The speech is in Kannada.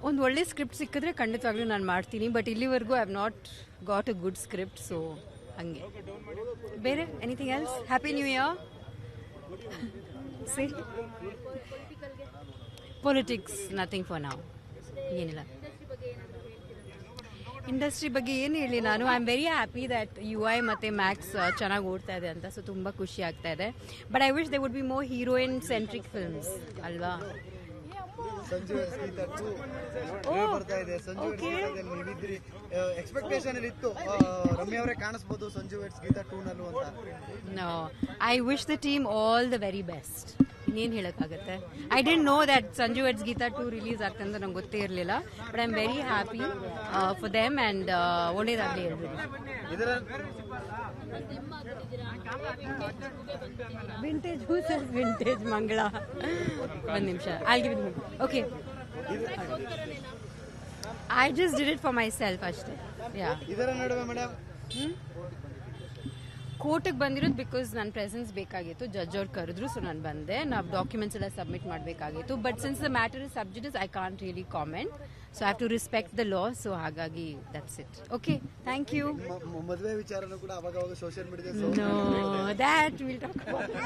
ಒಂದು ಒಳ್ಳೆ ಸ್ಕ್ರಿಪ್ಟ್ ಸಿಕ್ಕಿದ್ರೆ ಖಂಡಿತವಾಗ್ಲೂ ನಾನು ಮಾಡ್ತೀನಿ. ಬಟ್ ಇಲ್ಲಿವರೆಗೂ I have not got a good script. So ಹಂಗೆ ಬೇರೆ anything else. Happy new year. See politics nothing for ನಾವು. ಏನಿಲ್ಲ. ಇಂಡಸ್ಟ್ರಿ ಬಗ್ಗೆ ಏನು ಹೇಳಿ ನಾನು. I am very happy that UI ಮತ್ತು ಮ್ಯಾಕ್ಸ್ ಚೆನ್ನಾಗಿ ಓಡ್ತಾ ಇದೆ ಅಂತ. ಸೊ ತುಂಬ ಖುಷಿ ಆಗ್ತಾ ಇದೆ. But I wish they would be more heroine centric films ಅಲ್ವಾ. No, I wish the team all the very best. ಇನ್ನೇನು ಹೇಳೋಕ್ಕಾಗತ್ತೆ. I didn't know that Sanju weds Geetha 2 release ಆಗ್ತದೆ ಅಂತ ನಂಗೆ ಗೊತ್ತೇ ಇರಲಿಲ್ಲ. But I am very happy for them and ಒಳ್ಳೇದಾಗಲಿ ಎಲ್ರಿಗೂ. Vintage vintage Mangala. ಒಂದು ನಿಮಿಷ. I give it. Okay, I just did it for myself ಅಷ್ಟೇ. ಯಾ, ಇದರ ನಡುವೆ ಮೇಡಮ್ ಕೋರ್ಟಿಗೆ ಬಂದಿರೋದು ಬಿಕಾಸ್ ನನ್ನ ಪ್ರೆಸೆನ್ಸ್ ಬೇಕಾಗಿತ್ತು. ಜಡ್ಜ್ ಅವ್ರು ಕರೆದ್ರು, ಸೊ ನಾನು ಬಂದೆ. ನಾವು ಡಾಕ್ಯುಮೆಂಟ್ಸ್ ಎಲ್ಲ ಸಬ್ಮಿಟ್ ಮಾಡಬೇಕಾಗಿತ್ತು. But since the matter is subject I can't really comment. So I have to respect the law. So ಹಾಗಾಗಿ that's it. Okay, thank you. ಮದುವೆ ವಿಚಾರನೂ ಕೂಡ ಅವಾಗ social media no, that will talk about.